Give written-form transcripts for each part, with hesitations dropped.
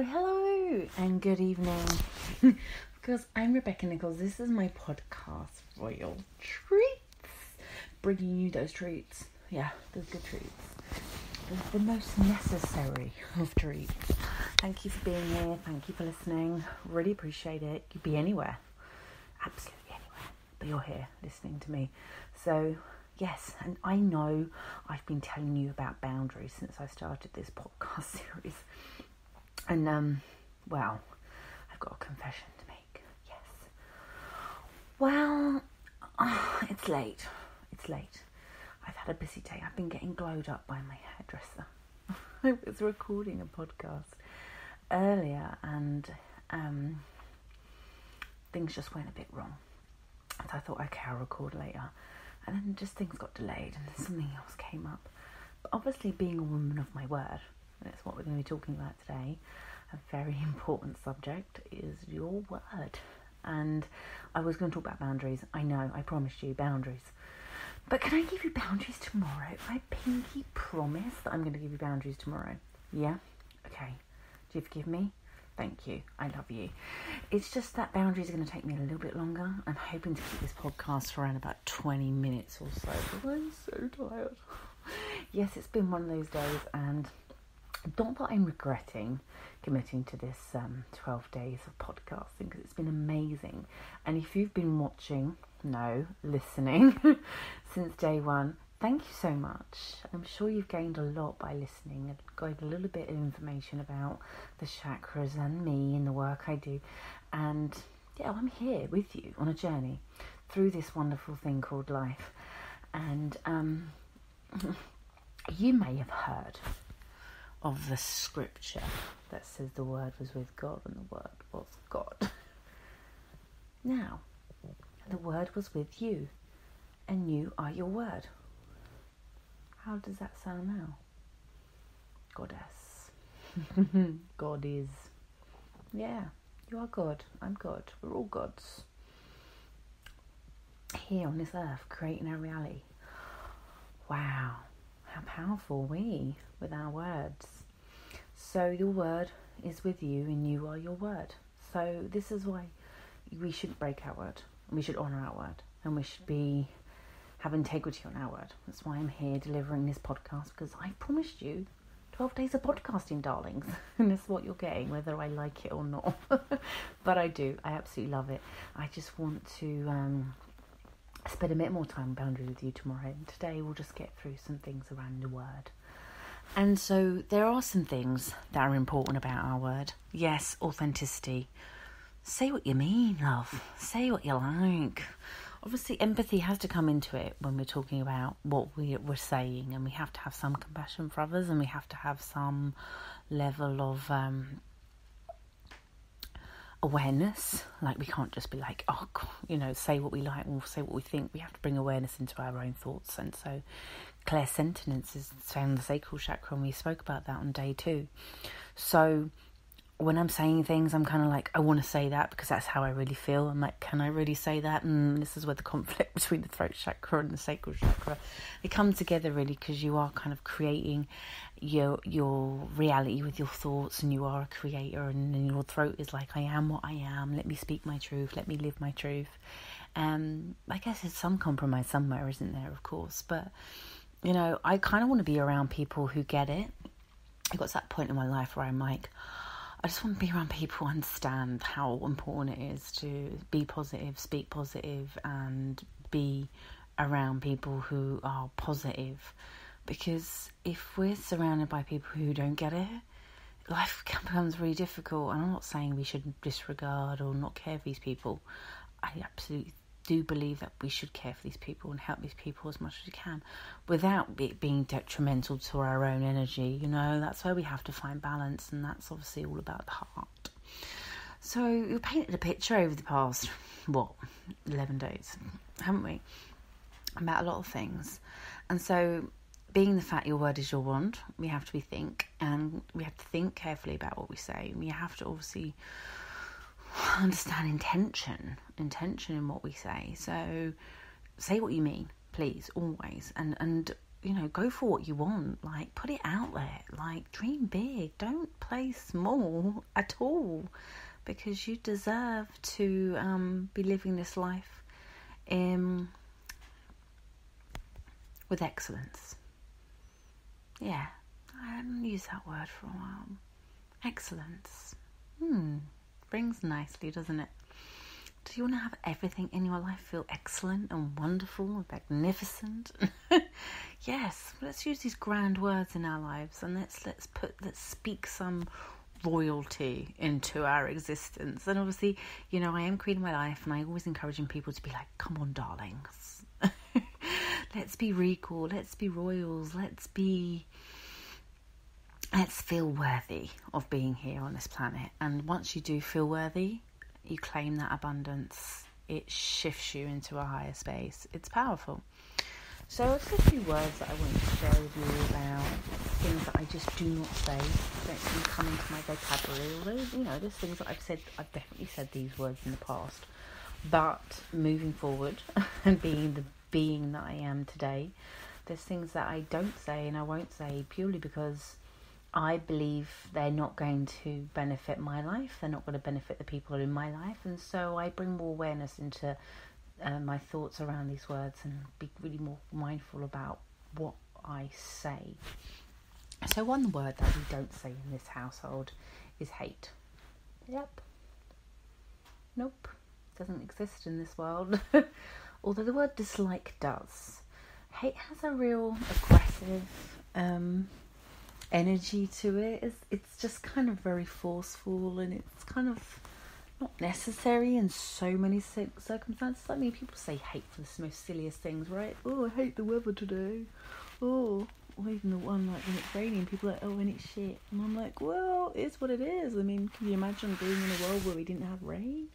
Hello and good evening. Because I'm Rebecca Nichols. This is my podcast, Royal Treats. Bringing you those treats. Yeah, those good treats. The most necessary of treats. Thank you for being here. Thank you for listening. Really appreciate it. You'd be anywhere. Absolutely anywhere. But you're here listening to me. So, yes, and I know I've been telling you about boundaries since I started this podcast series. And, well, I've got a confession to make. Yes. Well, it's late. I've had a busy day. I've been getting glowed up by my hairdresser. I was recording a podcast earlier and things just went a bit wrong. So I thought, okay, I'll record later. And then just things got delayed and then something else came up. But obviously being a woman of my word, and that's what we're going to be talking about today, a very important subject is your word. And I was going to talk about boundaries. I know, I promised you boundaries. But can I give you boundaries tomorrow? I pinky promise that I'm going to give you boundaries tomorrow. Yeah? Okay. Do you forgive me? Thank you. I love you. It's just that boundaries are going to take me a little bit longer. I'm hoping to keep this podcast for around about 20 minutes or so. But I'm so tired. Yes, it's been one of those days, and not that I'm regretting committing to this 12 days of podcasting, because it's been amazing. And if you've been listening since day one, thank you so much. I'm sure you've gained a lot by listening and got a little bit of information about the chakras and me and the work I do. And yeah, I'm here with you on a journey through this wonderful thing called life. And you may have heard of the scripture that says the word was with God and the word was God. Now, the word was with you and you are your word. How does that sound now? Goddess. God is. Yeah, you are God. I'm God. We're all gods. Here on this earth, creating our reality. Wow. How powerful we with our words. So your word is with you and you are your word. So this is why we shouldn't break our word. We should honour our word. And we should have integrity on our word. That's why I'm here delivering this podcast, because I promised you 12 days of podcasting, darlings. And this is what you're getting, whether I like it or not. But I do. I absolutely love it. I just want to spend a bit more time on boundaries with you tomorrow. And today we'll just get through some things around the word. And so there are some things that are important about our word. Yes, authenticity. Say what you mean, love. Say what you like. Obviously, empathy has to come into it when we're talking about what we're saying, and we have to have some compassion for others, and we have to have some level of awareness. Like, we can't just be like, say what we like or say what we think. We have to bring awareness into our own thoughts. And so clairsentience is found in the sacral chakra, and we spoke about that on day 2. So when I'm saying things, I'm kind of like, I want to say that because that's how I really feel. I'm like, can I really say that? And this is where the conflict between the throat chakra and the sacral chakra, they come together really, because you are kind of creating your reality with your thoughts, and you are a creator, and then your throat is like, I am what I am. Let me speak my truth. Let me live my truth. I guess there's some compromise somewhere, isn't there? Of course. But, I kind of want to be around people who get it. I got to that point in my life where I'm like, I just want to be around people who understand how important it is to be positive, speak positive, and be around people who are positive. Because if we're surrounded by people who don't get it, life becomes really difficult. And I'm not saying we should disregard or not care for these people. I absolutely do believe that we should care for these people and help these people as much as we can without it being detrimental to our own energy. That's where we have to find balance, and that's obviously all about the heart. So we painted a picture over the past 11 days, haven't we, about a lot of things. And so, being the fact your word is your wand, we have to think carefully about what we say. We have to obviously understand intention in what we say. So say what you mean, please, always. And go for what you want. Like, put it out there. Like, dream big. Don't play small at all, because you deserve to be living this life with excellence. Yeah, I haven't used that word for a while. Excellence. Rings nicely, doesn't it? Do you want to have everything in your life feel excellent and wonderful and magnificent? Yes, let's use these grand words in our lives, and let's speak some royalty into our existence. And obviously, I am queen of my life, and I always encouraging people to be like, come on, darlings. Let's be regal, let's be royals, let's feel worthy of being here on this planet. And once you do feel worthy, you claim that abundance. It shifts you into a higher space. It's powerful. So it's a few words that I wanted to share with you about things that I just do not say. Don't seem to come into my vocabulary. Although, there's things that I've definitely said these words in the past. But moving forward and being the being that I am today, there's things that I don't say and I won't say purely because I believe they're not going to benefit my life. They're not going to benefit the people in my life. And so I bring more awareness into my thoughts around these words and be really more mindful about what I say. So one word that we don't say in this household is hate. Yep. Nope. Doesn't exist in this world. Although the word dislike does. Hate has a real aggressive energy to it. It's just kind of very forceful, and it's kind of not necessary in so many circumstances. I mean, people say hate for the most silliest things, right? Oh, I hate the weather today. Oh, or even the one like when it's raining, people are like, oh, when it's shit. And I'm like, well, it's what it is. I mean, can you imagine being in a world where we didn't have rain?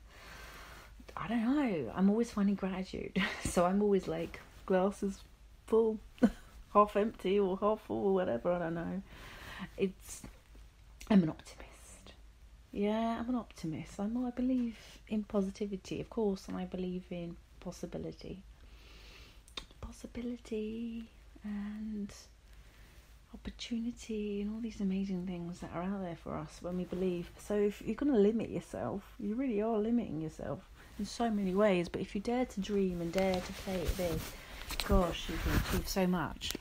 I don't know. I'm always finding gratitude. So I'm always like, glass is full, half empty or half full or whatever. I don't know. I'm an optimist. Yeah, I'm an optimist. I believe in positivity, of course, and I believe in possibility and opportunity and all these amazing things that are out there for us when we believe. So if you're going to limit yourself, you really are limiting yourself in so many ways. But if you dare to dream and dare to play it big, gosh, you can achieve so much.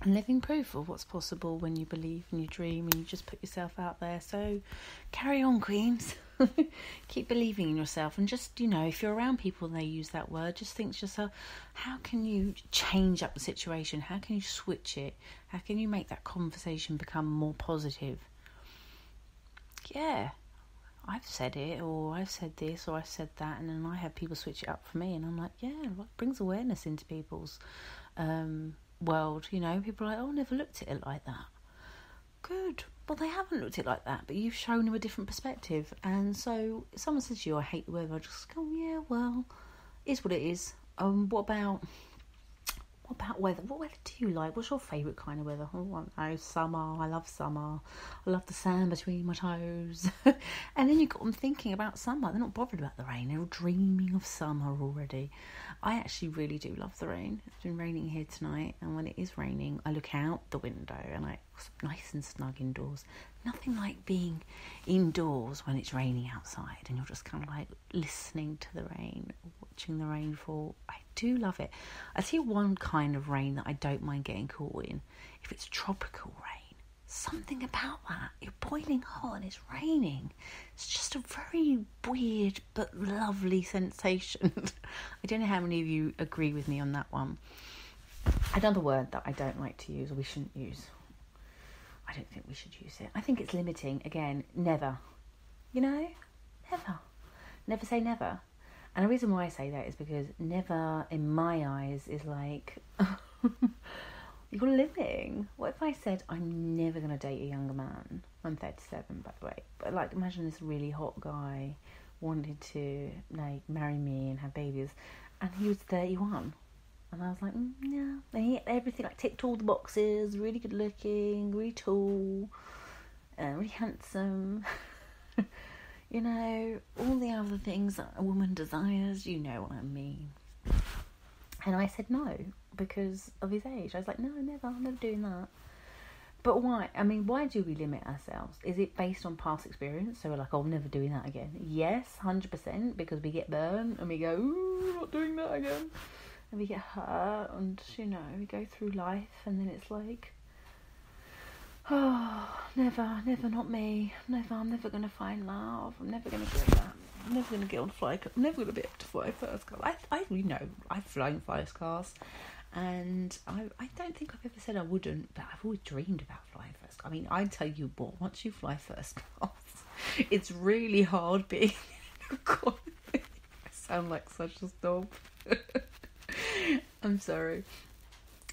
And living proof of what's possible when you believe and you dream and you just put yourself out there. So carry on, queens. Keep believing in yourself. And just, if you're around people and they use that word, just think to yourself, how can you change up the situation? How can you switch it? How can you make that conversation become more positive? Yeah, I've said it, or I've said this, or I've said that, and then I have people switch it up for me, and I'm like, yeah, it brings awareness into people's world. People are like, oh, I never looked at it like that. Good. Well, they haven't looked at it like that, but you've shown them a different perspective. And so if someone says to you, I hate the weather, I just go, yeah, well, it's what it is. What about weather? What weather do you like? What's your favourite kind of weather? Oh, I don't know, summer. I love summer. I love the sand between my toes. And then you got them thinking about summer. They're not bothered about the rain. They're all dreaming of summer already. I actually really do love the rain. It's been raining here tonight, and when it is raining, I look out the window and it's nice and snug indoors. Nothing like being indoors when it's raining outside and you're just kind of like listening to the rain, watching the rain fall. I do love it. I see one kind of rain that I don't mind getting caught in. If it's tropical rain, something about that. You're boiling hot and it's raining. It's just a very weird but lovely sensation. I don't know how many of you agree with me on that one. Another word that I don't like to use, or we shouldn't use. I don't think we should use it. I think it's limiting. Again, never. Never. Never say never. And the reason why I say that is because never, in my eyes, is like... You're living. What if I said, I'm never going to date a younger man? I'm 37, by the way. But, imagine this really hot guy wanted to, marry me and have babies. And he was 31. And I was like, yeah. And he everything, ticked all the boxes. Really good looking, really tall, really handsome. All the other things that a woman desires. You know what I mean. And I said no, because of his age. I was like, no, never, I'm never doing that. But why? I mean, why do we limit ourselves? Is it based on past experience? So we're like, oh, I'm never doing that again. Yes, 100%, because we get burned and we go, ooh, not doing that again. And we get hurt and, we go through life and then it's like, oh, never, not me. Never, I'm never going to find love. I'm never going to get that. I'm never going to get on fly. I'm never going to be able to fly first class. I've flown first class. And I don't think I've ever said I wouldn't, but I've always dreamed about flying first class. I mean, I tell you what, once you fly first class, it's really hard being in economy. I sound like such a snob. I'm sorry.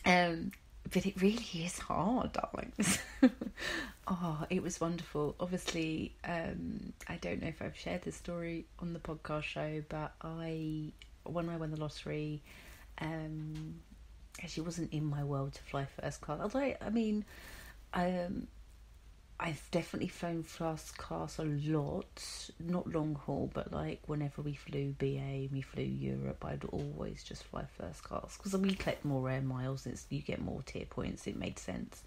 But it really is hard, darlings. Oh, it was wonderful. Obviously, I don't know if I've shared this story on the podcast show, but when I won the lottery, actually wasn't in my world to fly first class. Although, I mean, I've definitely flown first class a lot, not long haul, but like whenever we flew BA, we flew Europe, I'd always just fly first class because we collect more air miles. You get more tier points. It made sense.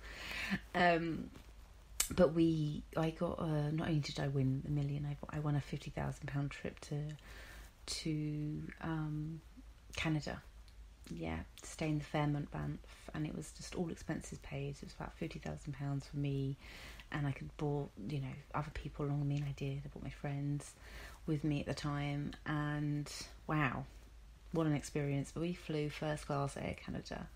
But I got not only did I win the million, I won a £50,000 trip to Canada. Yeah, to stay in the Fairmont Banff, and it was just all expenses paid. It was about £50,000 for me, and I could brought other people along with me, and I did. I brought my friends with me at the time, and wow, what an experience! But we flew first class Air Canada,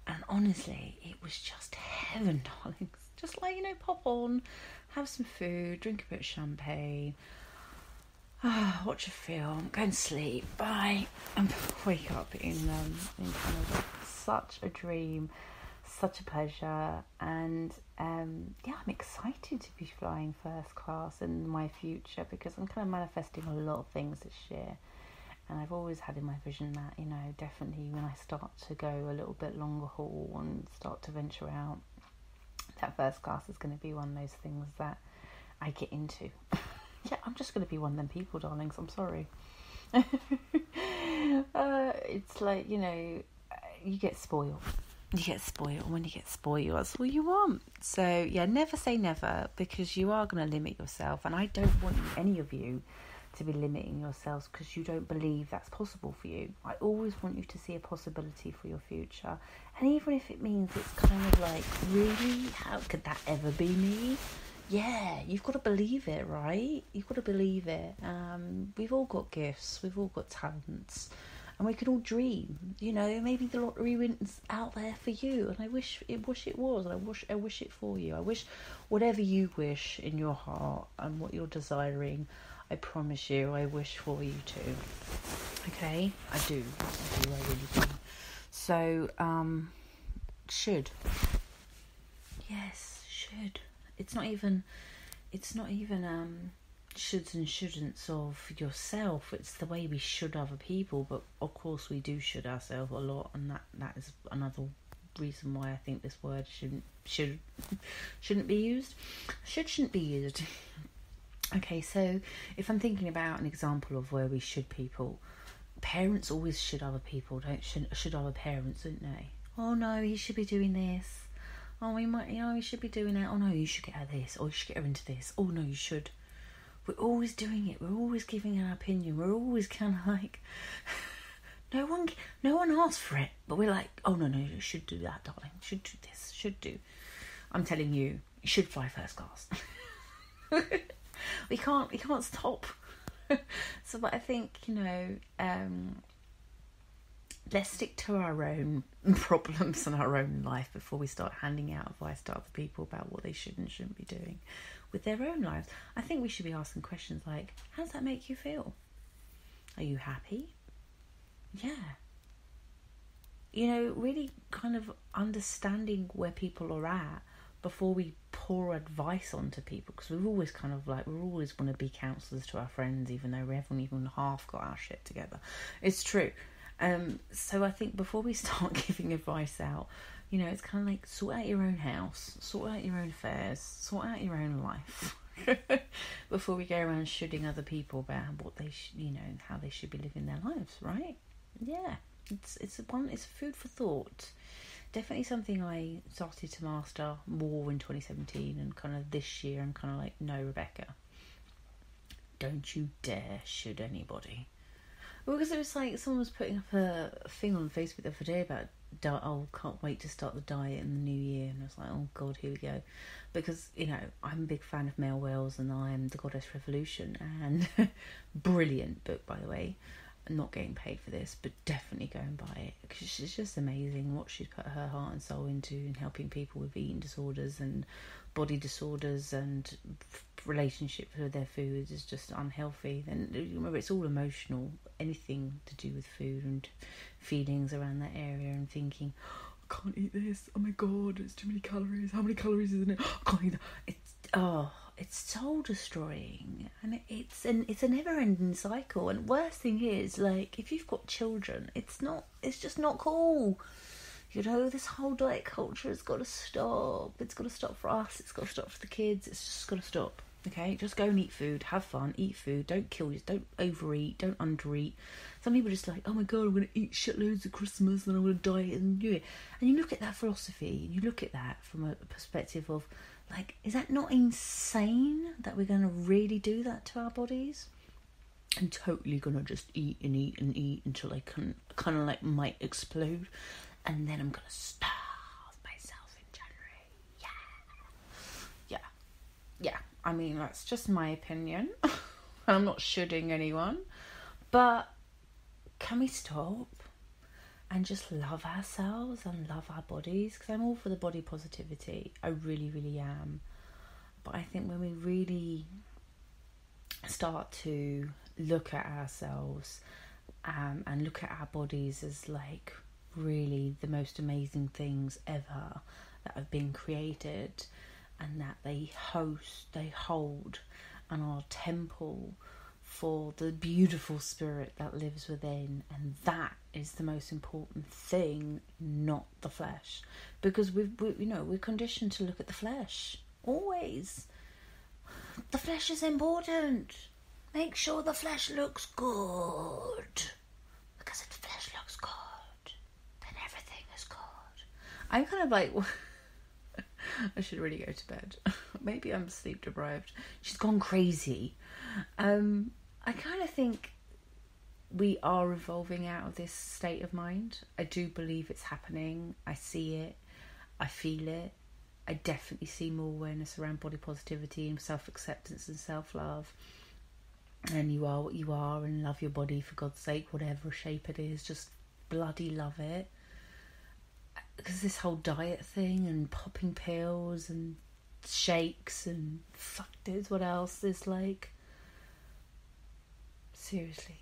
and honestly, it was just heaven, darlings. Just like pop on, have some food, drink a bit of champagne. Watch a film, go and sleep, bye, and wake up in Canada. Such a dream, such a pleasure, and I'm excited to be flying first class in my future because I'm kind of manifesting a lot of things this year, and I've always had in my vision that definitely when I start to go a little bit longer haul and start to venture out, that first class is going to be one of those things that I get into. Yeah, I'm just going to be one of them people, darlings. I'm sorry. It's like, you get spoiled. You get spoiled. When you get spoiled, that's all you want. So, yeah, never say never, because you are going to limit yourself. And I don't want any of you to be limiting yourselves because you don't believe that's possible for you. I always want you to see a possibility for your future. And even if it means it's kind of like, really? How could that ever be me? Yeah, you've got to believe it, right? You've got to believe it. We've all got gifts. We've all got talents. And we can all dream. Maybe the lottery wins out there for you. And I wish it was. And I wish it for you. I wish whatever you wish in your heart and what you're desiring, I promise you, I wish for you too. Okay? I do. I really do. So, should. Yes, should. It's not even shoulds and shouldn'ts of yourself. It's the way we should other people, but of course we do should ourselves a lot, and that is another reason why I think this word shouldn't be used. Shouldn't be used. Okay, so if I'm thinking about an example of where we should people, parents always should other people, should other parents, don't they? Oh no, he should be doing this. Oh, you should be doing that. Oh, no, you should get her this. Or you should get her into this. Oh, no, you should. We're always doing it. We're always giving our opinion. We're always kind of like... No one asked for it. But we're like, oh, no, you should do that, darling. Should do this. Should do. I'm telling you, you should fly first class. We can't stop. So, but I think, let's stick to our own problems and our own life before we start handing out advice to other people about what they should and shouldn't be doing with their own lives. I think we should be asking questions like, how does that make you feel? Are you happy? Yeah. Really kind of understanding where people are at before we pour advice onto people, because we've always kind of like, we always want to be counsellors to our friends, even though we haven't even half got our shit together. It's true. So I think before we start giving advice out, it's kind of like, sort out your own house, sort out your own affairs, sort out your own life before we go around shooting other people about what they how they should be living their lives, right? Yeah. It's food for thought. Definitely something I started to master more in 2017 and kind of this year. I'm kind of like, no, Rebecca, don't you dare should anybody. Because it was like someone was putting up a thing on Facebook the other day about can't wait to start the diet in the new year, and I was like, oh god, here we go. Because, you know, I'm a big fan of Mel Wells and I am the Goddess Revolution, and brilliant book, by the way. I'm not getting paid for this, but definitely go and buy it, because she's just amazing what she's put her heart and soul into in helping people with eating disorders and body disorders and relationships with their food is just unhealthy. And remember, it's all emotional, anything to do with food and feelings around that area, and thinking, I can't eat this, oh my god, it's too many calories, how many calories is in it, I can't eat that. It's soul destroying, and it's a never-ending cycle. And worst thing is, like, if you've got children, it's just not cool. You know, this whole diet culture has got to stop. It's got to stop for us. It's got to stop for the kids. It's just got to stop. Okay, just go and eat food, have fun, eat food. Don't kill yourself. Don't overeat. Don't undereat. Some people are just like, oh my god, I'm going to eat shitloads at Christmas, and I'm going to diet and do it. And you look at that philosophy, and you look at that from a perspective of, like, is that not insane that we're going to really do that to our bodies? I'm totally going to just eat and eat and eat until I can kind of like might explode. And then I'm going to starve myself in January. Yeah. I mean, that's just my opinion. I'm not shoulding anyone. But can we stop and just love ourselves and love our bodies? Because I'm all for the body positivity. I really, really am. But I think when we really start to look at ourselves and look at our bodies as like really the most amazing things ever that have been created, and that they hold and are temple for the beautiful spirit that lives within, and that is the most important thing, not the flesh. Because we're conditioned to look at the flesh always. The flesh is important. Make sure the flesh looks good, because if the flesh looks good, then everything is good. I'm kind of like, I should really go to bed. Maybe I'm sleep deprived. She's gone crazy. I kind of think we are evolving out of this state of mind. I do believe it's happening. I see it. I feel it. I definitely see more awareness around body positivity and self-acceptance and self-love. And you are what you are, and love your body, for God's sake, whatever shape it is. Just bloody love it. Because this whole diet thing and popping pills and shakes and fuck knows what else is like... Seriously,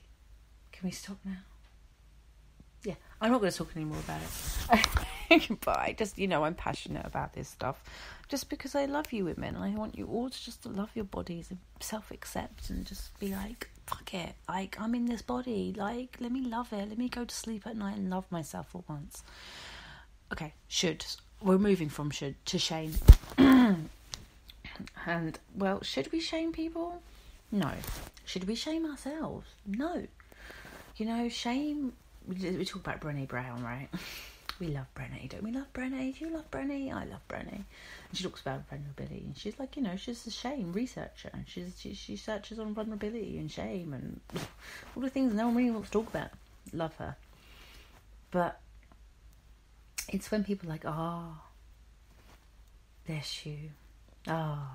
can we stop now? Yeah, I'm not going to talk anymore about it. But I just, I'm passionate about this stuff. Just because I love you women. And I want you all to just love your bodies and self-accept and just be like, fuck it. Like, I'm in this body. Like, let me love it. Let me go to sleep at night and love myself for once. Okay, should. We're moving from should to shame. And, well, should we shame people? No. Should we shame ourselves? No. Shame... We talk about Brené Brown, right? We love Brené, don't we? Love Brené? Do you love Brené? I love Brené. And she talks about vulnerability. And she's like, she's a shame researcher. And she searches on vulnerability and shame and all the things no one really wants to talk about. Love her. But it's when people are like, bless you. That's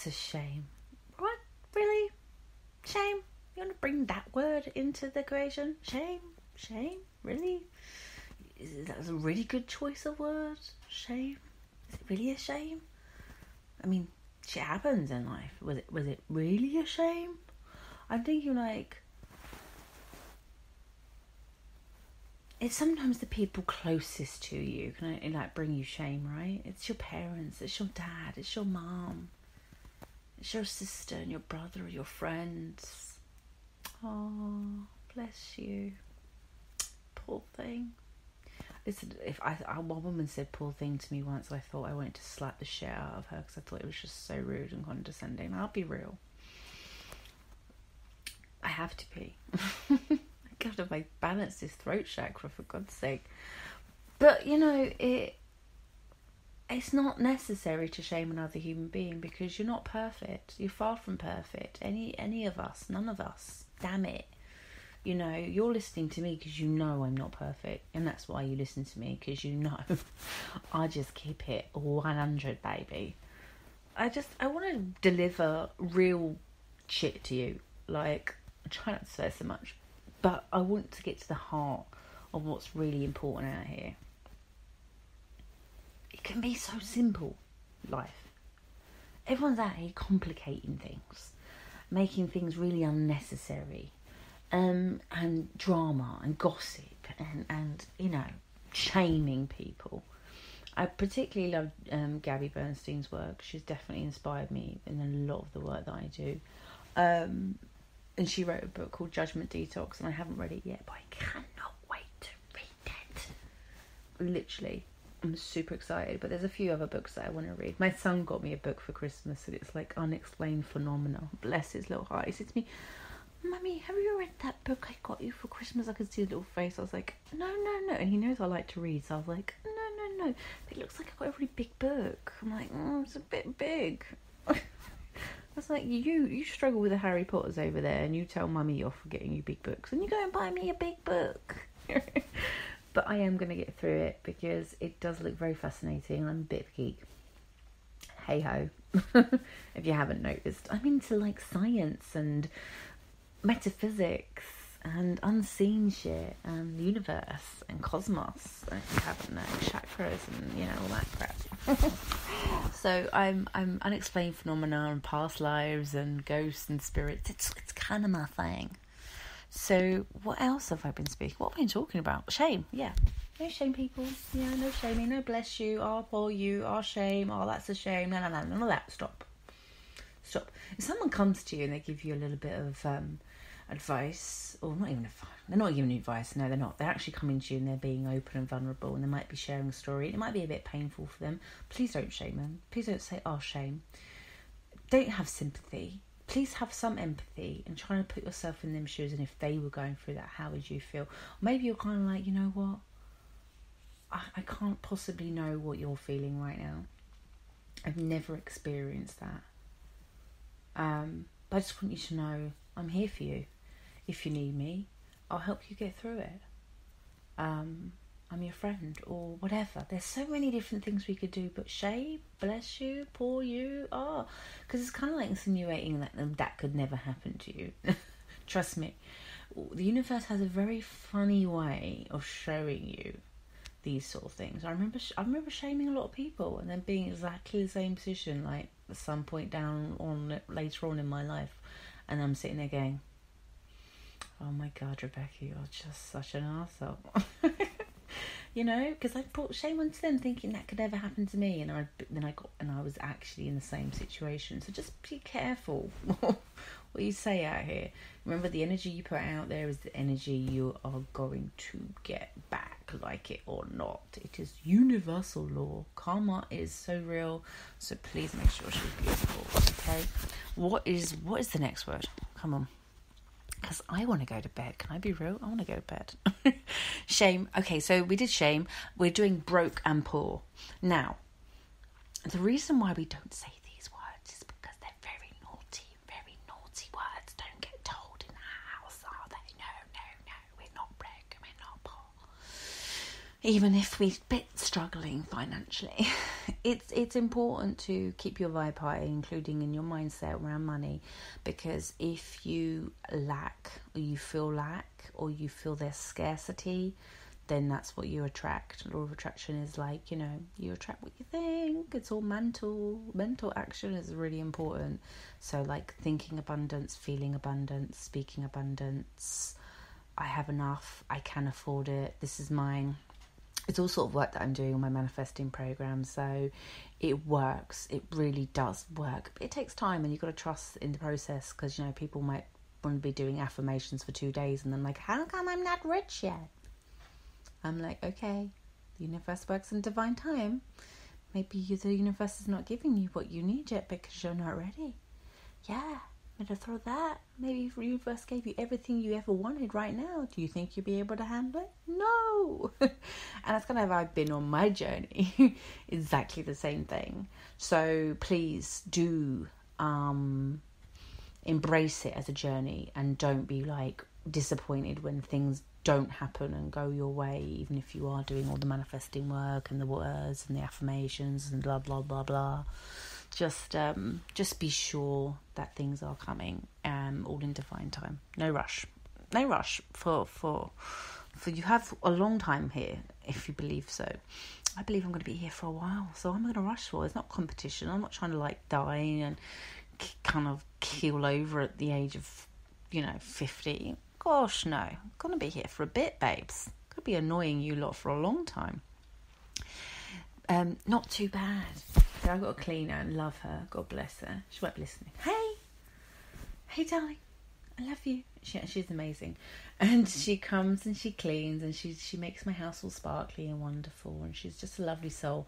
a shame. What? Really? Shame? You want to bring that word into the equation? Shame? Shame? Really? That's a really good choice of words. Shame? Is it really a shame? I mean, shit happens in life. Was it really a shame? I'm thinking like, it's sometimes the people closest to you can like bring you shame, right? It's your parents, it's your dad, it's your mom, it's your sister and your brother or your friends. Oh, bless you. Poor thing. Listen, one woman said poor thing to me once, I thought I wanted to slap the shit out of her because I thought it was just so rude and condescending. I'll be real. I have to be. I God, have I balanced this throat chakra, for God's sake? But, you know, it's not necessary to shame another human being because you're not perfect. You're far from perfect. Any of us, none of us. Damn it. You know, you're listening to me because you know I'm not perfect. And that's why you listen to me, because you know I just keep it 100, baby. I want to deliver real shit to you. Like, I try not to swear so much. But I want to get to the heart of what's really important out here. It can be so simple, life. Everyone's out here complicating things, making things really unnecessary, and drama and gossip and you know, shaming people. I particularly love Gabby Bernstein's work. She's definitely inspired me in a lot of the work that I do. And she wrote a book called Judgment Detox, and I haven't read it yet, but I cannot wait to read it. Literally. I'm super excited, but there's a few other books that I want to read. My son got me a book for Christmas, and it's like Unexplained Phenomena. Bless his little heart. He said to me, "Mummy, have you read that book I got you for Christmas?" I could see his little face. I was like, no. And he knows I like to read, so I was like, no. It looks like I got a really big book. I'm like, it's a bit big. I was like, you struggle with the Harry Potters over there, and you tell Mummy off for getting you big books, and you go and buy me a big book. But I am going to get through it because it does look very fascinating. I'm a bit of a geek. Hey ho. If you haven't noticed, I'm into like science and metaphysics and unseen shit and the universe and cosmos. If you haven't known, chakras and, you know, all that crap. So I'm unexplained phenomena and past lives and ghosts and spirits. It's kind of my thing. So what else have I been speaking? What have I been talking about? Shame, yeah. No shame, people. Yeah, no shaming. No bless you. Oh, poor you. Oh, shame. Oh, that's a shame. No, none of that. Stop. If someone comes to you and they give you a little bit of advice, or not even advice. They're not giving you advice. No, they're not. They're actually coming to you and they're being open and vulnerable, and they might be sharing a story. It might be a bit painful for them. Please don't shame them. Please don't say, oh, shame. Don't have sympathy. Please have some empathy and try to put yourself in them shoes, and if they were going through that, how would you feel? Or maybe you're kind of like, you know what? I can't possibly know what you're feeling right now. I've never experienced that. But I just want you to know I'm here for you. If you need me, I'll help you get through it. I'm your friend or whatever. There's so many different things we could do, but shame, bless you, poor you, because it's kind of like insinuating that could never happen to you. Trust me, the universe has a very funny way of showing you these sort of things. I remember shaming a lot of people and then being exactly the same position, like at some point later on in my life, and I'm sitting there going, oh my God, Rebecca, you're just such an arsehole. You know, because I brought shame onto them, thinking that could never happen to me, and I was actually in the same situation. So just be careful what you say out here. Remember, the energy you put out there is the energy you are going to get back, like it or not. It is universal law. Karma is so real. So please make sure she's beautiful. Okay. What is the next word? Come on. Because I want to go to bed. Can I be real? I want to go to bed. Shame. Okay, so we did shame. We're doing broke and poor. Now, the reason why we don't say these words is because they're very naughty words. Don't get told in the house, are they? No. We're not broke and we're not poor. Even if we're a bit struggling financially. It's important to keep your vibe high, including in your mindset around money, because if you lack or you feel there's scarcity, then that's what you attract. Law of attraction is like, you know, you attract what you think. It's all mental action is really important. So like thinking abundance, feeling abundance, speaking abundance. I have enough, I can afford it, this is mine. It's all sort of work that I'm doing on my manifesting program, so it works. It really does work. But it takes time, and you've got to trust in the process, because, you know, people might want to be doing affirmations for 2 days, and then like, how come I'm not rich yet? I'm like, okay, the universe works in divine time. Maybe the universe is not giving you what you need yet because you're not ready. Yeah, Better throw that. Maybe if the universe gave you everything you ever wanted right now, do you think you'd be able to handle it? No. And that's kind of how I've been on my journey. Exactly the same thing. So please do embrace it as a journey, and don't be like disappointed when things don't happen and go your way, even if you are doing all the manifesting work and the words and the affirmations and blah blah blah blah. Just be sure that things are coming, all in divine time. No rush for you have a long time here, if you believe so. I believe I'm going to be here for a while, so I'm going to rush for it. It's not competition. I'm not trying to like die and kind of keel over at the age of 50. Gosh, no. I'm going to be here for a bit, babes. Could be annoying you lot for a long time. Not too bad. So I've got a cleaner and love her. God bless her. She won't be listening. Hey, darling. I love you. She's amazing. And she comes and she cleans and she makes my house all sparkly and wonderful. And she's just a lovely soul.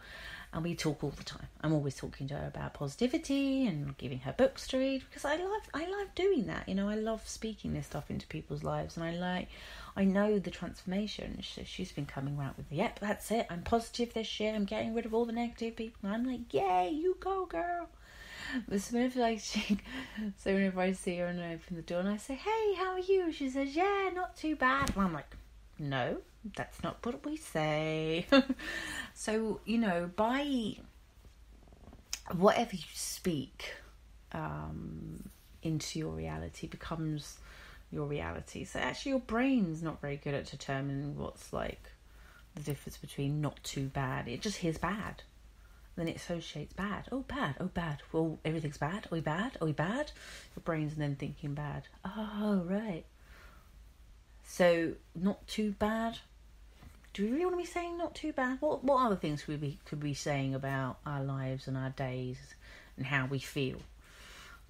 And we talk all the time. I'm always talking to her about positivity and giving her books to read, because I love doing that. I love speaking this stuff into people's lives, and I know the transformation. She's been coming around with, yep, that's it. I'm positive this year. I'm getting rid of all the negative people. And I'm like, yay, you go, girl. But so whenever I see her and I open the door and I say, hey, how are you? She says, yeah, not too bad. And I'm like, no, that's not what we say. So, by whatever you speak into your reality becomes your reality. So actually your brain's not very good at determining what's like the difference between not too bad. It just hears bad. Then it associates bad. Oh, bad. Oh, bad. Well, everything's bad. Are we bad? Are we bad? Your brain's then thinking bad. Oh, right. So, not too bad. Do we really want to be saying not too bad? What other things could we be saying about our lives and our days and how we feel?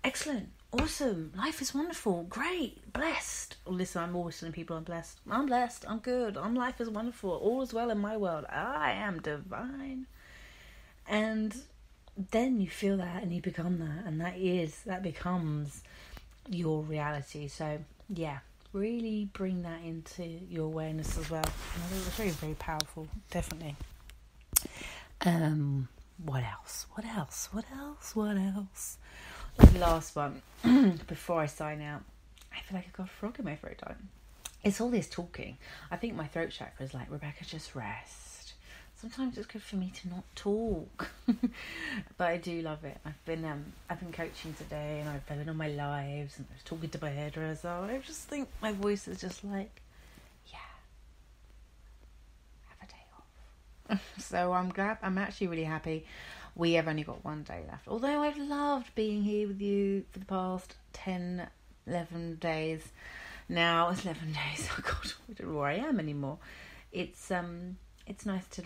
Excellent. Awesome. Life is wonderful. Great. Blessed. Listen, I'm always telling people I'm blessed. I'm blessed. I'm good. Life is wonderful. All is well in my world. I am divine. And then you feel that and you become that, and that becomes your reality. So yeah, really bring that into your awareness as well. It was very, very powerful, definitely. What else? The last one before I sign out. I feel like I've got a frog in my throat. It's all this talking. I think my throat chakra is like, Rebecca, just rest. Sometimes it's good for me to not talk, but I do love it. I've been coaching today, and I've been on my lives, and I was talking to my hairdresser. I just think my voice is just like, yeah, have a day off. So I'm actually really happy. We have only got one day left. Although I've loved being here with you for the past 11 days. Now it's 11 days. Oh God, I don't know where I am anymore. It's nice to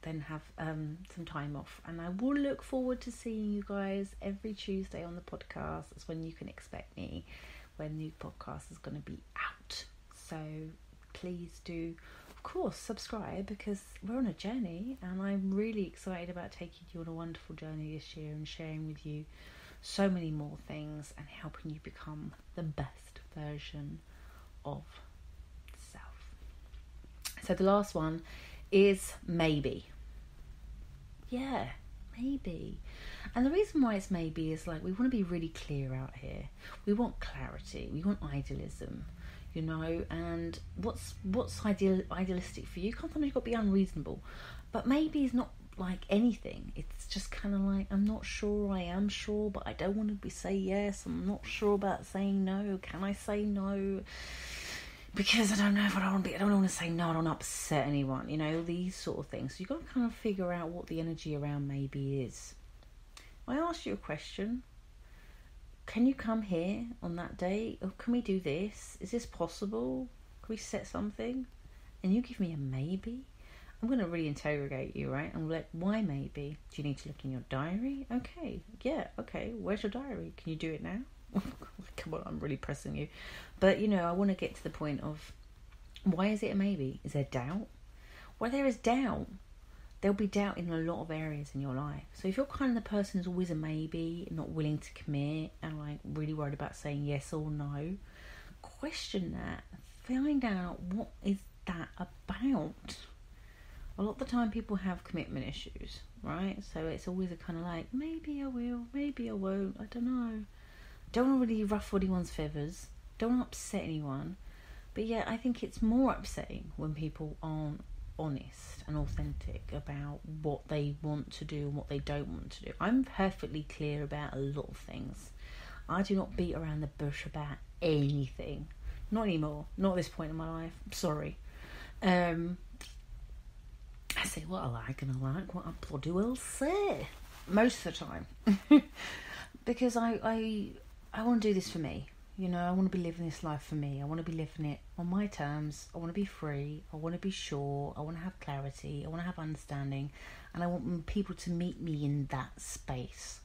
then have some time off, and I will look forward to seeing you guys every Tuesday on the podcast. That's when you can expect me, when the podcast is going to be out. So please do, of course, subscribe, because we're on a journey, and I'm really excited about taking you on a wonderful journey this year and sharing with you so many more things and helping you become the best version of self. So the last one is maybe. Yeah, maybe. And the reason why it's maybe is we want to be really clear out here. We want clarity. We want idealism, and what's idealistic for you? Sometimes you've got to be unreasonable. But maybe is not like anything. It's just kind of like, I'm not sure, I am sure, but I don't want to say yes. I'm not sure about saying no. Can I say no? Because I don't know if I don't want to say no, I don't upset anyone, these sort of things. So you've got to kind of figure out what the energy around maybe is. I asked you a question. Can you come here on that day? Or can we do this? Is this possible? Can we set something? And you give me a maybe? I'm going to really interrogate you, right? I'm like, why maybe? Do you need to look in your diary? Okay, yeah, okay. Where's your diary? Can you do it now? Come on, I'm really pressing you. But, I want to get to the point of, why is it a maybe? Is there doubt? Where there is doubt, there'll be doubt in a lot of areas in your life. So if you're kind of the person who's always a maybe, not willing to commit, and like really worried about saying yes or no, question that. Find out, what is that about? A lot of the time people have commitment issues, right? So it's always a kind of like, maybe I will, maybe I won't, I don't know. Don't want to really ruffle anyone's feathers. Don't want to upset anyone. But yeah, I think it's more upsetting when people aren't honest and authentic about what they want to do and what they don't want to do. I'm perfectly clear about a lot of things. I do not beat around the bush about anything. Not anymore. Not at this point in my life. I'm sorry. I say what I like and I like what I bloody well say. Most of the time. Because I want to do this for me. You know, I want to be living this life for me. I want to be living it on my terms. I want to be free. I want to be sure. I want to have clarity. I want to have understanding. And I want people to meet me in that space.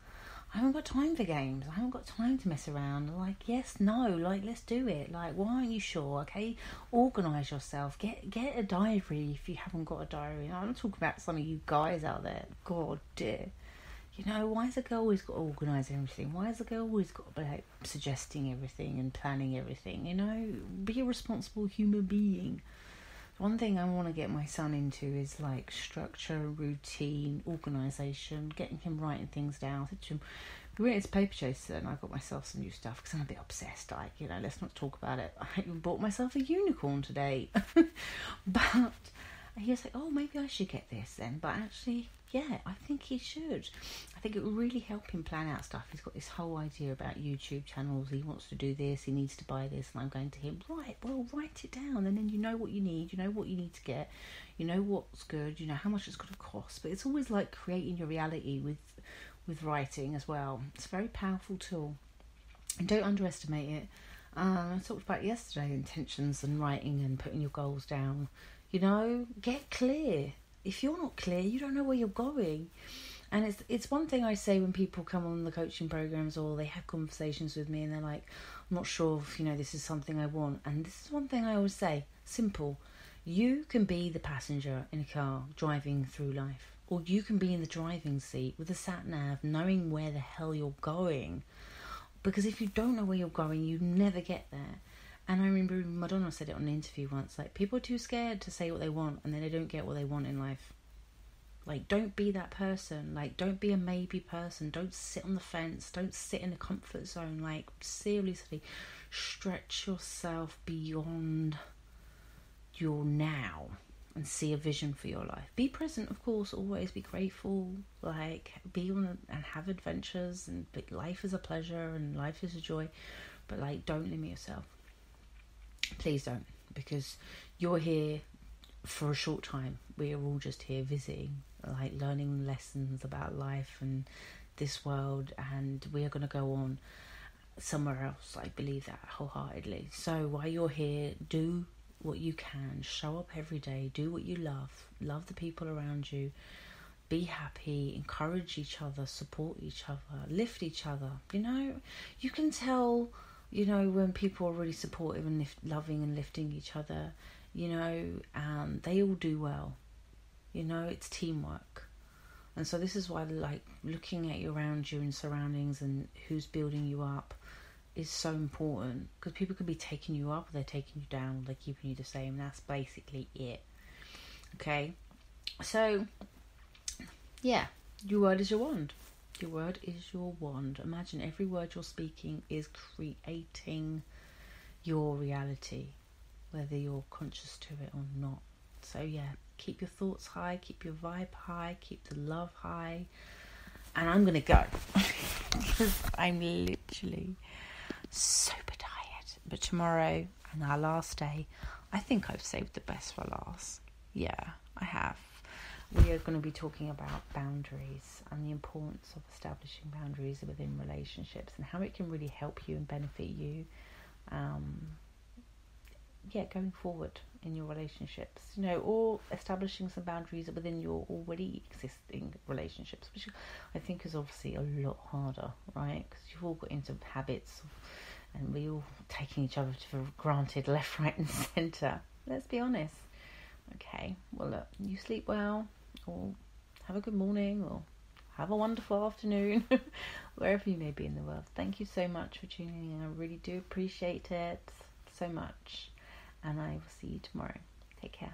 I haven't got time for games. I haven't got time to mess around. Like, yes, no, like, let's do it. Like, why aren't you sure? Okay, organise yourself. Get a diary if you haven't got a diary. I'm not talking about some of you guys out there. God dear. You know, why has a girl always got to organise everything? Why has a girl always got to be like suggesting everything and planning everything? You know, be a responsible human being. One thing I want to get my son into is like structure, routine, organisation, getting him writing things down. I said to him, we went into Paper Chaser and I got myself some new stuff because I'm a bit obsessed. Like, you know, let's not talk about it. I even bought myself a unicorn today. But he was like, oh, maybe I should get this then. But actually, yeah, I think he should. I think it would really help him plan out stuff. He's got this whole idea about YouTube channels. He wants to do this. He needs to buy this. And I'm going to him, right, well, write it down. And then you know what you need. You know what you need to get. You know what's good. You know how much it's going to cost. But it's always like creating your reality with writing as well. It's a very powerful tool. And don't underestimate it. I talked about yesterday, intentions and writing and putting your goals down. You know, get clear. If you're not clear, you don't know where you're going. And it's one thing I say when people come on the coaching programs or they have conversations with me and they're like, I'm not sure if, you know, this is something I want. And this is one thing I always say, simple. You can be the passenger in a car driving through life. Or you can be in the driving seat with a sat-nav knowing where the hell you're going. Because if you don't know where you're going, you never get there. And I remember Madonna said it on an interview once, like, people are too scared to say what they want and then they don't get what they want in life. Like, don't be that person. Like, don't be a maybe person. Don't sit on the fence. Don't sit in a comfort zone. Like, seriously, stretch yourself beyond your now and see a vision for your life. Be present, of course, always be grateful. Like, be on and have adventures, and life is a pleasure and life is a joy. But, like, don't limit yourself. Please don't, because you're here for a short time. We're all just here visiting, like learning lessons about life and this world, and we are going to go on somewhere else. I believe that wholeheartedly. So while you're here, do what you can. Show up every day. Do what you love. Love the people around you. Be happy. Encourage each other. Support each other. Lift each other. You know, you can tell, you know, when people are really supportive and loving and lifting each other, you know, they all do well. You know, it's teamwork. And so this is why, like, looking at you around you and surroundings and who's building you up is so important. Because people could be taking you up, or they're taking you down, or they're keeping you the same. That's basically it. Okay? So, yeah, your word is your wand. Your word is your wand. Imagine every word you're speaking is creating your reality, whether you're conscious to it or not. So yeah, keep your thoughts high, keep your vibe high, keep the love high. And I'm going to go because I'm literally super tired. But tomorrow and our last day, I think I've saved the best for last. Yeah, I have. We are going to be talking about boundaries and the importance of establishing boundaries within relationships and how it can really help you and benefit you. Going forward in your relationships, you know, or establishing some boundaries within your already existing relationships, which I think is obviously a lot harder, right? Because you've all got into habits and we all taking each other for granted left, right and centre. Let's be honest. Okay, well look, you sleep well, or have a good morning or have a wonderful afternoon, wherever you may be in the world. Thank you so much for tuning in. I really do appreciate it so much. And I will see you tomorrow. Take care.